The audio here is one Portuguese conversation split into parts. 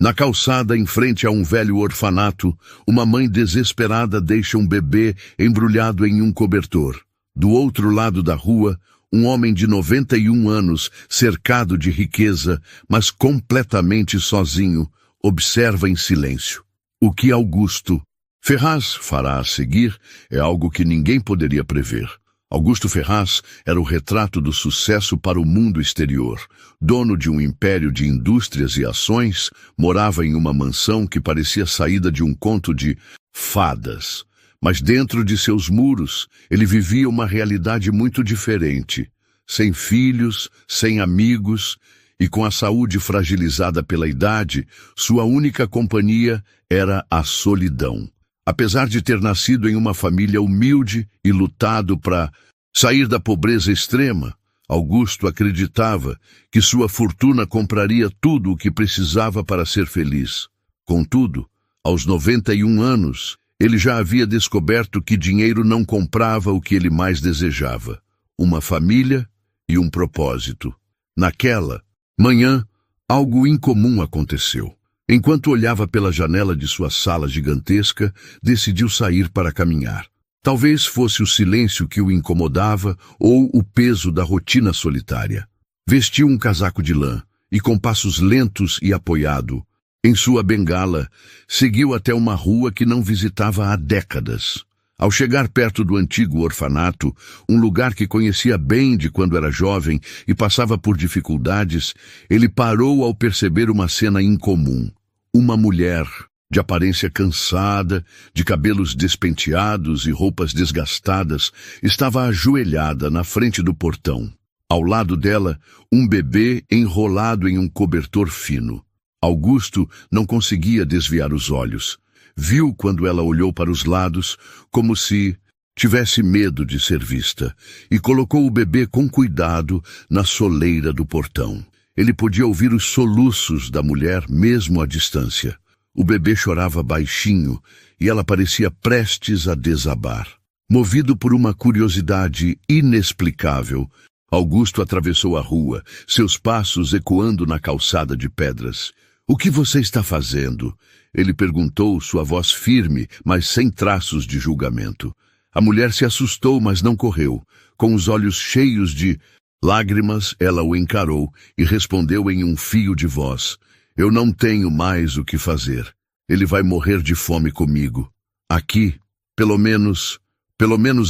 Na calçada, em frente a um velho orfanato, uma mãe desesperada deixa um bebê embrulhado em um cobertor. Do outro lado da rua, um homem de 91 anos, cercado de riqueza, mas completamente sozinho, observa em silêncio. O que Augusto Ferraz fará a seguir é algo que ninguém poderia prever. Augusto Ferraz era o retrato do sucesso para o mundo exterior. Dono de um império de indústrias e ações, morava em uma mansão que parecia saída de um conto de fadas. Mas dentro de seus muros, ele vivia uma realidade muito diferente. Sem filhos, sem amigos e com a saúde fragilizada pela idade, sua única companhia era a solidão. Apesar de ter nascido em uma família humilde e lutado para sair da pobreza extrema, Augusto acreditava que sua fortuna compraria tudo o que precisava para ser feliz. Contudo, aos 91 anos, ele já havia descoberto que dinheiro não comprava o que ele mais desejava: uma família e um propósito. Naquela manhã, algo incomum aconteceu. Enquanto olhava pela janela de sua sala gigantesca, decidiu sair para caminhar. Talvez fosse o silêncio que o incomodava ou o peso da rotina solitária. Vestiu um casaco de lã e, com passos lentos e apoiado em sua bengala, seguiu até uma rua que não visitava há décadas. Ao chegar perto do antigo orfanato, um lugar que conhecia bem de quando era jovem e passava por dificuldades, ele parou ao perceber uma cena incomum. Uma mulher, de aparência cansada, de cabelos despenteados e roupas desgastadas, estava ajoelhada na frente do portão. Ao lado dela, um bebê enrolado em um cobertor fino. Augusto não conseguia desviar os olhos. Viu quando ela olhou para os lados, como se tivesse medo de ser vista, e colocou o bebê com cuidado na soleira do portão. Ele podia ouvir os soluços da mulher mesmo à distância. O bebê chorava baixinho e ela parecia prestes a desabar. Movido por uma curiosidade inexplicável, Augusto atravessou a rua, seus passos ecoando na calçada de pedras. "O que você está fazendo?" ele perguntou, sua voz firme, mas sem traços de julgamento. A mulher se assustou, mas não correu. Com os olhos cheios de lágrimas, ela o encarou e respondeu em um fio de voz: "Eu não tenho mais o que fazer. Ele vai morrer de fome comigo. Aqui, pelo menos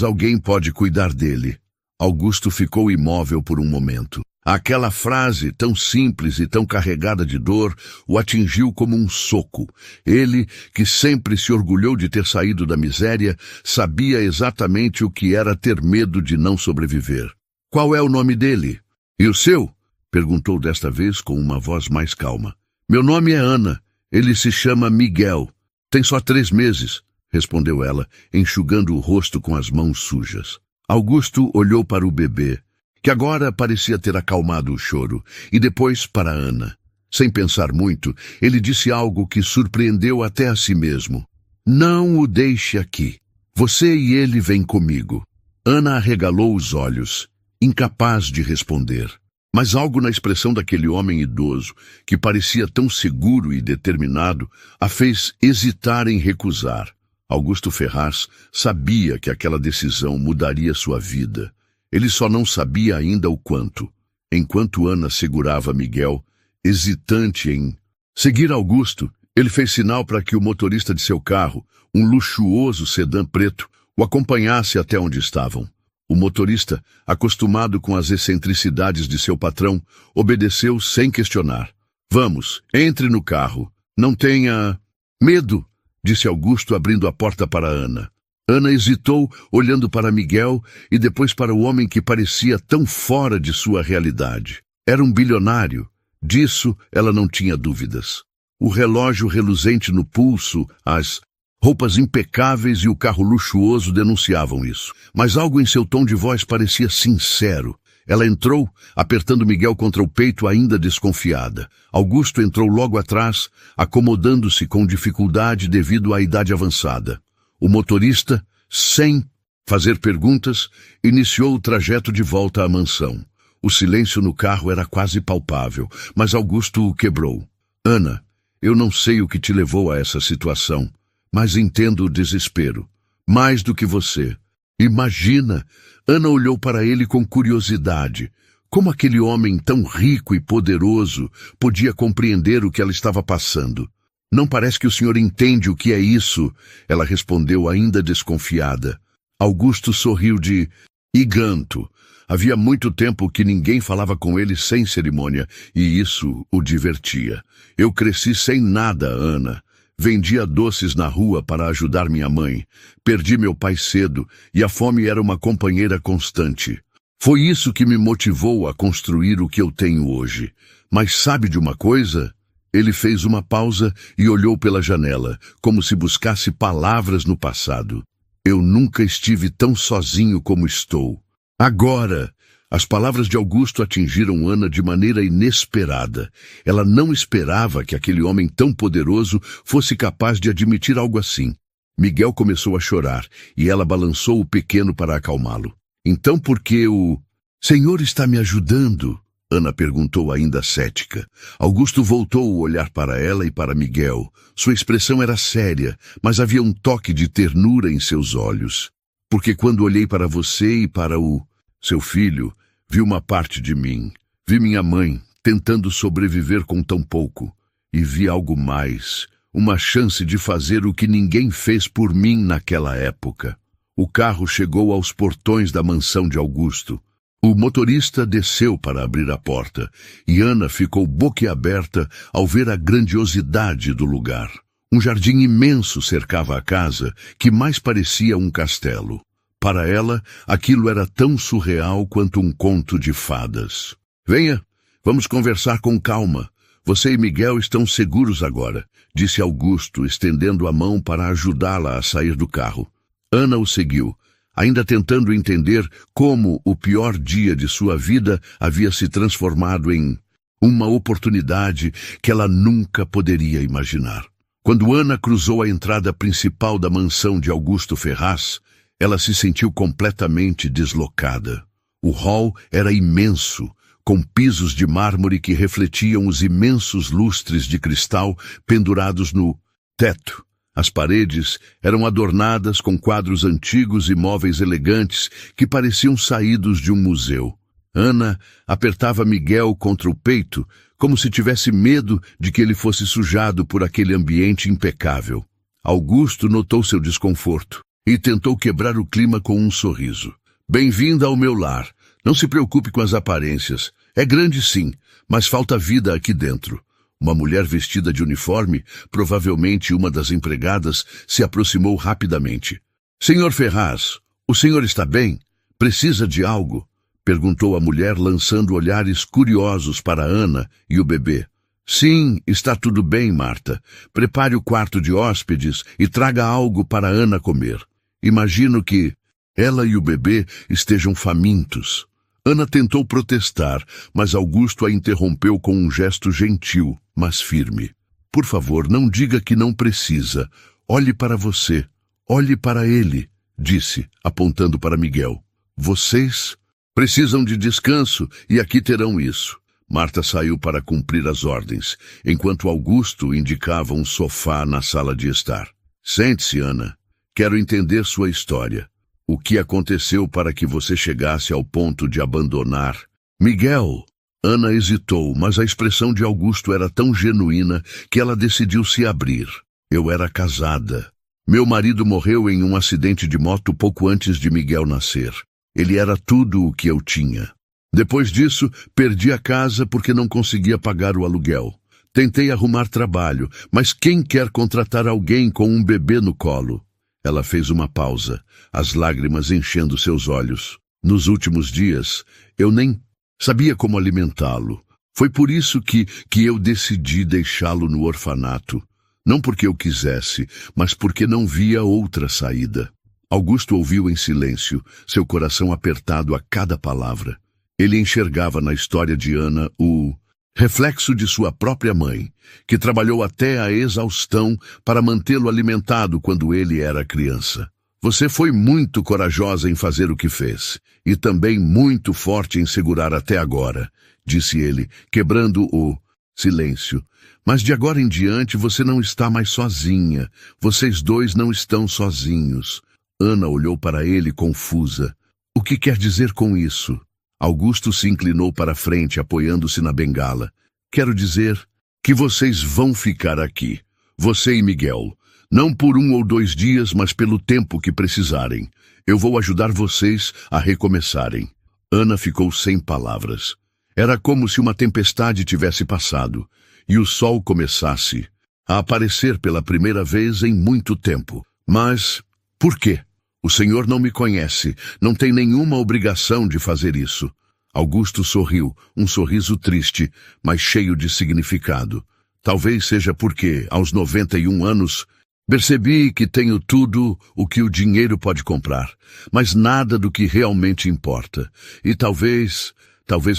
alguém pode cuidar dele." Augusto ficou imóvel por um momento. Aquela frase, tão simples e tão carregada de dor, o atingiu como um soco. Ele, que sempre se orgulhou de ter saído da miséria, sabia exatamente o que era ter medo de não sobreviver. "Qual é o nome dele?" "E o seu?" perguntou desta vez com uma voz mais calma. "Meu nome é Ana. Ele se chama Miguel. Tem só 3 meses, respondeu ela, enxugando o rosto com as mãos sujas. Augusto olhou para o bebê, que agora parecia ter acalmado o choro, e depois para Ana. Sem pensar muito, ele disse algo que surpreendeu até a si mesmo. "Não o deixe aqui. Você e ele vêm comigo." Ana arregalou os olhos, incapaz de responder. Mas algo na expressão daquele homem idoso, que parecia tão seguro e determinado, a fez hesitar em recusar. Augusto Ferraz sabia que aquela decisão mudaria sua vida. Ele só não sabia ainda o quanto. Enquanto Ana segurava Miguel, hesitante em seguir Augusto, ele fez sinal para que o motorista de seu carro, um luxuoso sedã preto, o acompanhasse até onde estavam. O motorista, acostumado com as excentricidades de seu patrão, obedeceu sem questionar. "Vamos, entre no carro. Não tenha medo", disse Augusto, abrindo a porta para Ana. Ana hesitou, olhando para Miguel e depois para o homem que parecia tão fora de sua realidade. Era um bilionário. Disso ela não tinha dúvidas. O relógio reluzente no pulso, as roupas impecáveis e o carro luxuoso denunciavam isso. Mas algo em seu tom de voz parecia sincero. Ela entrou, apertando Miguel contra o peito, ainda desconfiada. Augusto entrou logo atrás, acomodando-se com dificuldade devido à idade avançada. O motorista, sem fazer perguntas, iniciou o trajeto de volta à mansão. O silêncio no carro era quase palpável, mas Augusto o quebrou. "Ana, Eu não sei o que te levou a essa situação, mas entendo o desespero. Mais do que você. Imagina! Ana olhou para ele com curiosidade. Como aquele homem tão rico e poderoso podia compreender o que ela estava passando? Não parece que o senhor entende o que é isso, ela respondeu ainda desconfiada. Augusto sorriu de higanto. Havia muito tempo que ninguém falava com ele sem cerimônia, e isso o divertia. Eu cresci sem nada, Ana. Vendia doces na rua para ajudar minha mãe. Perdi meu pai cedo, e a fome era uma companheira constante. Foi isso que me motivou a construir o que eu tenho hoje. Mas sabe de uma coisa? Ele fez uma pausa e olhou pela janela, como se buscasse palavras no passado. Eu nunca estive tão sozinho como estou. Agora! As palavras de Augusto atingiram Ana de maneira inesperada. Ela não esperava que aquele homem tão poderoso fosse capaz de admitir algo assim. Miguel começou a chorar, e ela balançou o pequeno para acalmá-lo. Então por que o Senhor está me ajudando? Ana perguntou ainda cética. Augusto voltou o olhar para ela e para Miguel. Sua expressão era séria, mas havia um toque de ternura em seus olhos. Porque quando olhei para você e para o seu filho, vi uma parte de mim. Vi minha mãe tentando sobreviver com tão pouco. E vi algo mais, uma chance de fazer o que ninguém fez por mim naquela época. O carro chegou aos portões da mansão de Augusto. O motorista desceu para abrir a porta, e Ana ficou boquiaberta ao ver a grandiosidade do lugar. Um jardim imenso cercava a casa, que mais parecia um castelo. Para ela, aquilo era tão surreal quanto um conto de fadas. Venha, vamos conversar com calma. Você e Miguel estão seguros agora, disse Augusto, estendendo a mão para ajudá-la a sair do carro. Ana o seguiu, ainda tentando entender como o pior dia de sua vida havia se transformado em uma oportunidade que ela nunca poderia imaginar. Quando Ana cruzou a entrada principal da mansão de Augusto Ferraz, ela se sentiu completamente deslocada. O hall era imenso, com pisos de mármore que refletiam os imensos lustres de cristal pendurados no teto. As paredes eram adornadas com quadros antigos e móveis elegantes que pareciam saídos de um museu. Ana apertava Miguel contra o peito, como se tivesse medo de que ele fosse sujado por aquele ambiente impecável. Augusto notou seu desconforto e tentou quebrar o clima com um sorriso. Bem-vinda ao meu lar. Não se preocupe com as aparências. É grande sim, mas falta vida aqui dentro. Uma mulher vestida de uniforme, provavelmente uma das empregadas, se aproximou rapidamente. Senhor Ferraz, o senhor está bem? Precisa de algo? Perguntou a mulher, lançando olhares curiosos para Ana e o bebê. Sim, está tudo bem, Marta. Prepare o quarto de hóspedes e traga algo para Ana comer. Imagino que ela e o bebê estejam famintos. Ana tentou protestar, mas Augusto a interrompeu com um gesto gentil, mas firme. Por favor, não diga que não precisa. Olhe para você. Olhe para ele, disse, apontando para Miguel. Vocês precisam de descanso e aqui terão isso. Marta saiu para cumprir as ordens, enquanto Augusto indicava um sofá na sala de estar. Sente-se, Ana. Quero entender sua história. O que aconteceu para que você chegasse ao ponto de abandonar? Miguel! Ana hesitou, mas a expressão de Augusto era tão genuína que ela decidiu se abrir. Eu era casada. Meu marido morreu em um acidente de moto pouco antes de Miguel nascer. Ele era tudo o que eu tinha. Depois disso, perdi a casa porque não conseguia pagar o aluguel. Tentei arrumar trabalho, mas quem quer contratar alguém com um bebê no colo? Ela fez uma pausa, as lágrimas enchendo seus olhos. Nos últimos dias, eu nem sabia como alimentá-lo. Foi por isso que eu decidi deixá-lo no orfanato. Não porque eu quisesse, mas porque não via outra saída. Augusto ouviu em silêncio, seu coração apertado a cada palavra. Ele enxergava na história de Ana o reflexo de sua própria mãe, que trabalhou até a exaustão para mantê-lo alimentado quando ele era criança. Você foi muito corajosa em fazer o que fez, e também muito forte em segurar até agora, disse ele, quebrando o Silêncio. Mas de agora em diante você não está mais sozinha. Vocês dois não estão sozinhos. Ana olhou para ele confusa. O que quer dizer com isso? Augusto se inclinou para a frente, apoiando-se na bengala. Quero dizer que vocês vão ficar aqui. Você e Miguel. Não por 1 ou 2 dias, mas pelo tempo que precisarem. Eu vou ajudar vocês a recomeçarem. Ana ficou sem palavras. Era como se uma tempestade tivesse passado e o sol começasse a aparecer pela primeira vez em muito tempo. Mas por quê? O senhor não me conhece, não tem nenhuma obrigação de fazer isso. Augusto sorriu, um sorriso triste, mas cheio de significado. Talvez seja porque, aos 91 anos, percebi que tenho tudo o que o dinheiro pode comprar, mas nada do que realmente importa. E talvez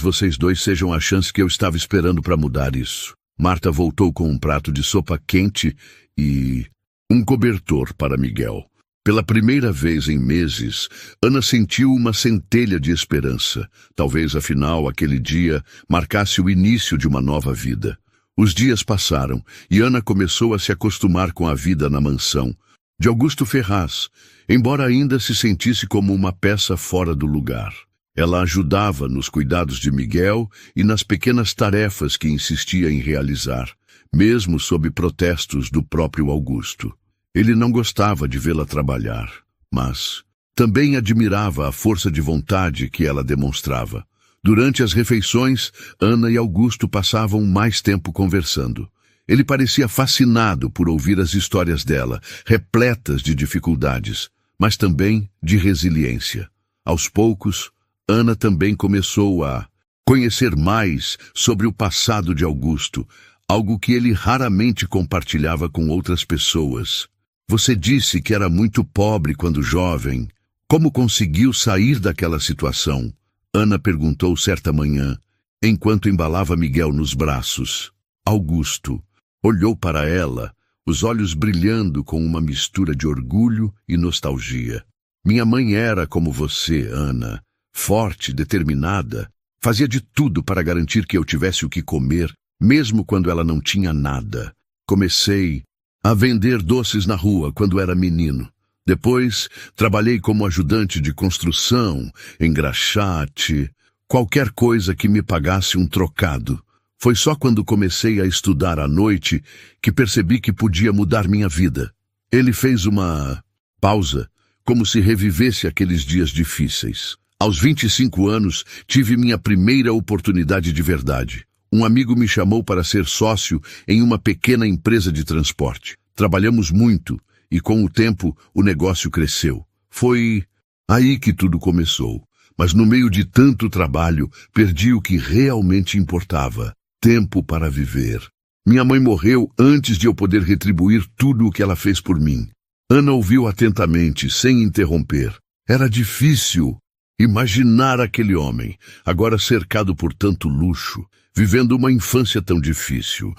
vocês dois sejam a chance que eu estava esperando para mudar isso. Marta voltou com um prato de sopa quente e um cobertor para Miguel. Pela primeira vez em meses, Ana sentiu uma centelha de esperança. Talvez, afinal, aquele dia marcasse o início de uma nova vida. Os dias passaram e Ana começou a se acostumar com a vida na mansão de Augusto Ferraz, embora ainda se sentisse como uma peça fora do lugar. Ela ajudava nos cuidados de Miguel e nas pequenas tarefas que insistia em realizar, mesmo sob protestos do próprio Augusto. Ele não gostava de vê-la trabalhar, mas também admirava a força de vontade que ela demonstrava. Durante as refeições, Ana e Augusto passavam mais tempo conversando. Ele parecia fascinado por ouvir as histórias dela, repletas de dificuldades, mas também de resiliência. Aos poucos, Ana também começou a conhecer mais sobre o passado de Augusto, algo que ele raramente compartilhava com outras pessoas. Você disse que era muito pobre quando jovem. Como conseguiu sair daquela situação? Ana perguntou certa manhã, enquanto embalava Miguel nos braços. Augusto olhou para ela, os olhos brilhando com uma mistura de orgulho e nostalgia. Minha mãe era como você, Ana, forte, determinada, fazia de tudo para garantir que eu tivesse o que comer, mesmo quando ela não tinha nada. Comecei a vender doces na rua quando era menino. Depois, trabalhei como ajudante de construção, engraxate, qualquer coisa que me pagasse um trocado. Foi só quando comecei a estudar à noite que percebi que podia mudar minha vida. Ele fez uma pausa, como se revivesse aqueles dias difíceis. Aos 25 anos, tive minha primeira oportunidade de verdade. Um amigo me chamou para ser sócio em uma pequena empresa de transporte. Trabalhamos muito e, com o tempo, o negócio cresceu. Foi aí que tudo começou. Mas no meio de tanto trabalho, perdi o que realmente importava: tempo para viver. Minha mãe morreu antes de eu poder retribuir tudo o que ela fez por mim. Ana ouviu atentamente, sem interromper. Era difícil imaginar aquele homem, agora cercado por tanto luxo, vivendo uma infância tão difícil.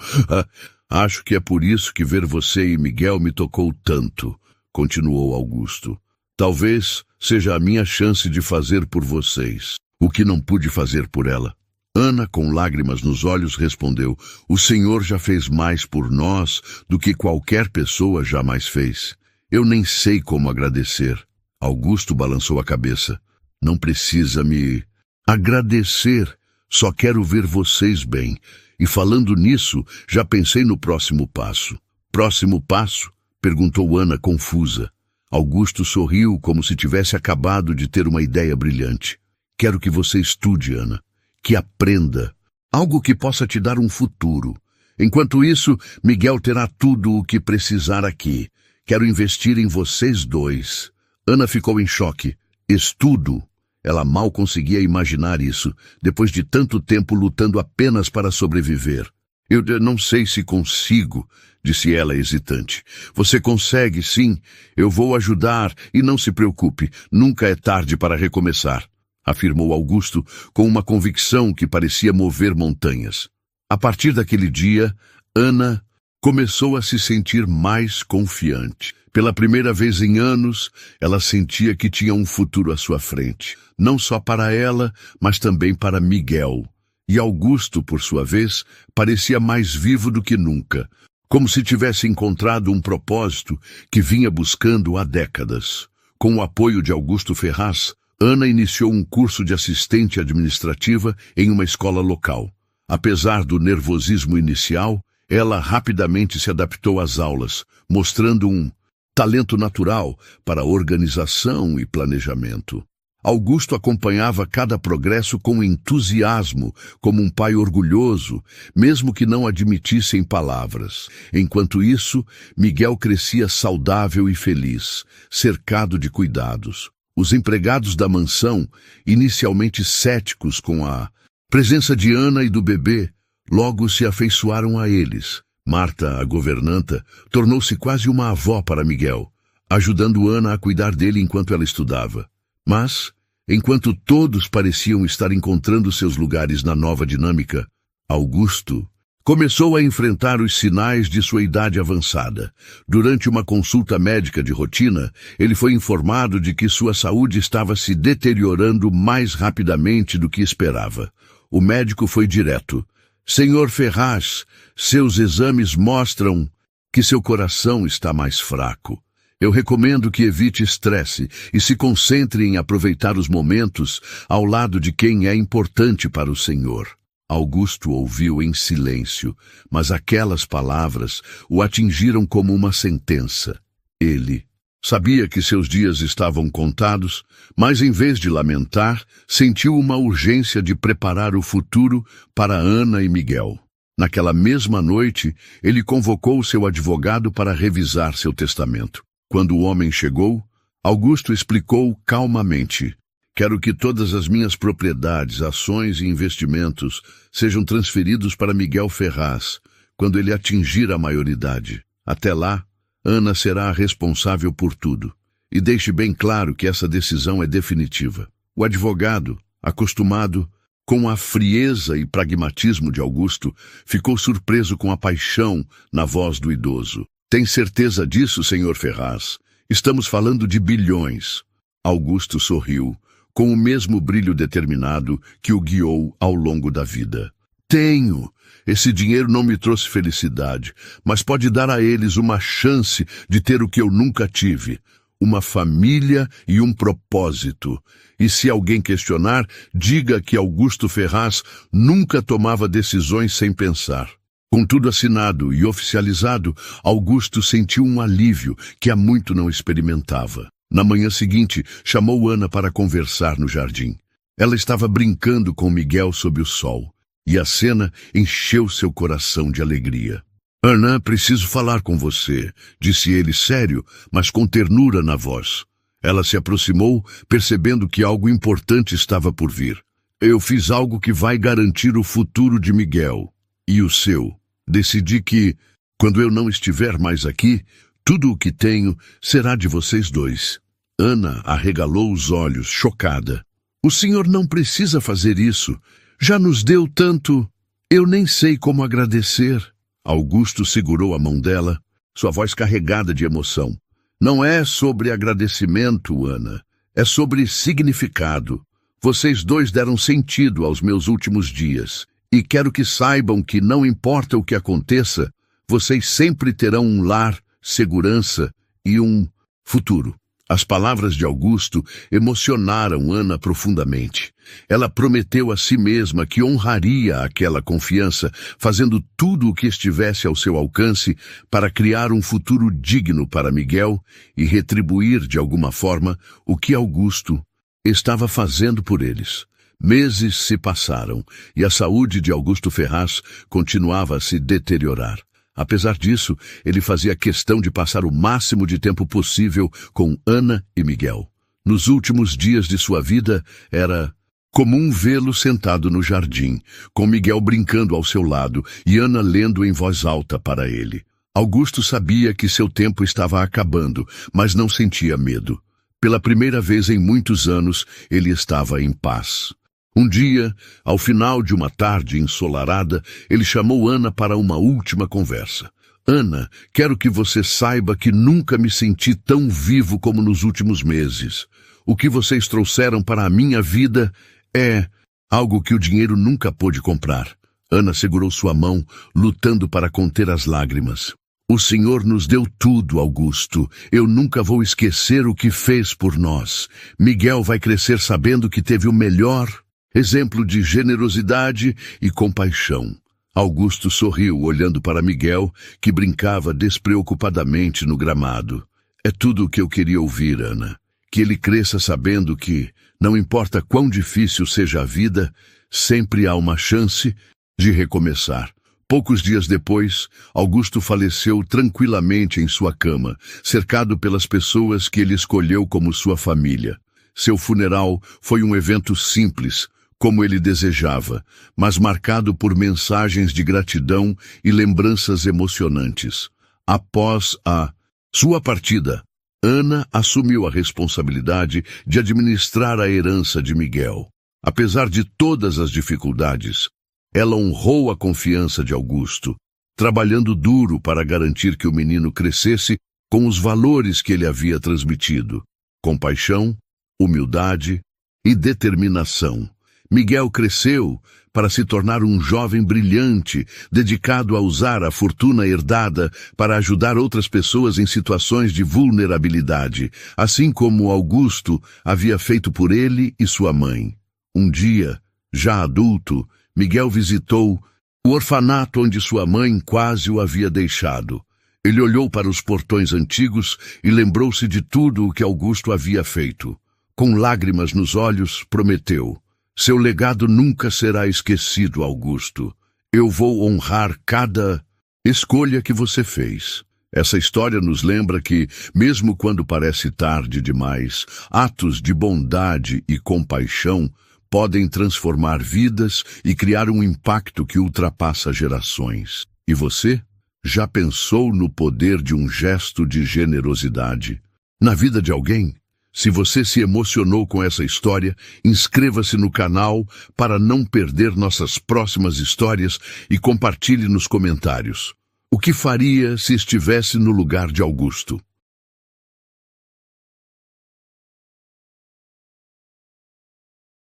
Acho que é por isso que ver você e Miguel me tocou tanto, continuou Augusto. Talvez seja a minha chance de fazer por vocês o que não pude fazer por ela. Ana, com lágrimas nos olhos, respondeu: o Senhor já fez mais por nós do que qualquer pessoa jamais fez. Eu nem sei como agradecer. Augusto balançou a cabeça. Não precisa me agradecer. Só quero ver vocês bem. E falando nisso, já pensei no próximo passo. Próximo passo? Perguntou Ana, confusa. Augusto sorriu como se tivesse acabado de ter uma ideia brilhante. Quero que você estude, Ana. Que aprenda. Algo que possa te dar um futuro. Enquanto isso, Miguel terá tudo o que precisar aqui. Quero investir em vocês dois. Ana ficou em choque. Estudo? Ela mal conseguia imaginar isso, depois de tanto tempo lutando apenas para sobreviver. Eu não sei se consigo, disse ela hesitante. Você consegue, sim. Eu vou ajudar e não se preocupe, nunca é tarde para recomeçar, afirmou Augusto com uma convicção que parecia mover montanhas. A partir daquele dia, Ana começou a se sentir mais confiante. Pela primeira vez em anos, ela sentia que tinha um futuro à sua frente. Não só para ela, mas também para Miguel. E Augusto, por sua vez, parecia mais vivo do que nunca, como se tivesse encontrado um propósito que vinha buscando há décadas. Com o apoio de Augusto Ferraz, Ana iniciou um curso de assistente administrativa em uma escola local. Apesar do nervosismo inicial, ela rapidamente se adaptou às aulas, mostrando um talento natural para organização e planejamento. Augusto acompanhava cada progresso com entusiasmo, como um pai orgulhoso, mesmo que não admitisse em palavras. Enquanto isso, Miguel crescia saudável e feliz, cercado de cuidados. Os empregados da mansão, inicialmente céticos com a presença de Ana e do bebê, logo se afeiçoaram a eles. Marta, a governanta, tornou-se quase uma avó para Miguel, ajudando Ana a cuidar dele enquanto ela estudava. Mas, enquanto todos pareciam estar encontrando seus lugares na nova dinâmica, Augusto começou a enfrentar os sinais de sua idade avançada. Durante uma consulta médica de rotina, ele foi informado de que sua saúde estava se deteriorando mais rapidamente do que esperava. O médico foi direto. Senhor Ferraz, seus exames mostram que seu coração está mais fraco. Eu recomendo que evite estresse e se concentre em aproveitar os momentos ao lado de quem é importante para o Senhor. Augusto ouviu em silêncio, mas aquelas palavras o atingiram como uma sentença. Ele sabia que seus dias estavam contados, mas em vez de lamentar, sentiu uma urgência de preparar o futuro para Ana e Miguel. Naquela mesma noite, ele convocou seu advogado para revisar seu testamento. Quando o homem chegou, Augusto explicou calmamente: quero que todas as minhas propriedades, ações e investimentos sejam transferidos para Miguel Ferraz, quando ele atingir a maioridade. Até lá, Ana será a responsável por tudo. E deixe bem claro que essa decisão é definitiva. O advogado, acostumado com a frieza e pragmatismo de Augusto, ficou surpreso com a paixão na voz do idoso. Tem certeza disso, senhor Ferraz? Estamos falando de bilhões. Augusto sorriu, com o mesmo brilho determinado que o guiou ao longo da vida. Tenho. Esse dinheiro não me trouxe felicidade, mas pode dar a eles uma chance de ter o que eu nunca tive, uma família e um propósito. E se alguém questionar, diga que Augusto Ferraz nunca tomava decisões sem pensar. Com tudo assinado e oficializado, Augusto sentiu um alívio que há muito não experimentava. Na manhã seguinte, chamou Ana para conversar no jardim. Ela estava brincando com Miguel sob o sol, e a cena encheu seu coração de alegria. Ana, preciso falar com você, disse ele sério, mas com ternura na voz. Ela se aproximou, percebendo que algo importante estava por vir. Eu fiz algo que vai garantir o futuro de Miguel e o seu. Decidi que, quando eu não estiver mais aqui, tudo o que tenho será de vocês dois. Ana arregalou os olhos, chocada. O senhor não precisa fazer isso. Já nos deu tanto. Eu nem sei como agradecer. Augusto segurou a mão dela, sua voz carregada de emoção. Não é sobre agradecimento, Ana. É sobre significado. Vocês dois deram sentido aos meus últimos dias. E quero que saibam que, não importa o que aconteça, vocês sempre terão um lar, segurança e um futuro. As palavras de Augusto emocionaram Ana profundamente. Ela prometeu a si mesma que honraria aquela confiança, fazendo tudo o que estivesse ao seu alcance para criar um futuro digno para Miguel e retribuir de alguma forma o que Augusto estava fazendo por eles. Meses se passaram e a saúde de Augusto Ferraz continuava a se deteriorar. Apesar disso, ele fazia questão de passar o máximo de tempo possível com Ana e Miguel. Nos últimos dias de sua vida, era comum vê-lo sentado no jardim, com Miguel brincando ao seu lado e Ana lendo em voz alta para ele. Augusto sabia que seu tempo estava acabando, mas não sentia medo. Pela primeira vez em muitos anos, ele estava em paz. Um dia, ao final de uma tarde ensolarada, ele chamou Ana para uma última conversa. Ana, quero que você saiba que nunca me senti tão vivo como nos últimos meses. O que vocês trouxeram para a minha vida é algo que o dinheiro nunca pôde comprar. Ana segurou sua mão, lutando para conter as lágrimas. O Senhor nos deu tudo, Augusto. Eu nunca vou esquecer o que fez por nós. Miguel vai crescer sabendo que teve o melhor exemplo de generosidade e compaixão. Augusto sorriu, olhando para Miguel, que brincava despreocupadamente no gramado. É tudo o que eu queria ouvir, Ana. Que ele cresça sabendo que, não importa quão difícil seja a vida, sempre há uma chance de recomeçar. Poucos dias depois, Augusto faleceu tranquilamente em sua cama, cercado pelas pessoas que ele escolheu como sua família. Seu funeral foi um evento simples, como ele desejava, mas marcado por mensagens de gratidão e lembranças emocionantes. Após a sua partida, Ana assumiu a responsabilidade de administrar a herança de Miguel. Apesar de todas as dificuldades, ela honrou a confiança de Augusto, trabalhando duro para garantir que o menino crescesse com os valores que ele havia transmitido: compaixão, humildade e determinação. Miguel cresceu para se tornar um jovem brilhante, dedicado a usar a fortuna herdada para ajudar outras pessoas em situações de vulnerabilidade, assim como Augusto havia feito por ele e sua mãe. Um dia, já adulto, Miguel visitou o orfanato onde sua mãe quase o havia deixado. Ele olhou para os portões antigos e lembrou-se de tudo o que Augusto havia feito. Com lágrimas nos olhos, prometeu: seu legado nunca será esquecido, Augusto. Eu vou honrar cada escolha que você fez. Essa história nos lembra que, mesmo quando parece tarde demais, atos de bondade e compaixão podem transformar vidas e criar um impacto que ultrapassa gerações. E você? Já pensou no poder de um gesto de generosidade na vida de alguém? Se você se emocionou com essa história, inscreva-se no canal para não perder nossas próximas histórias e compartilhe nos comentários. O que faria se estivesse no lugar de Augusto?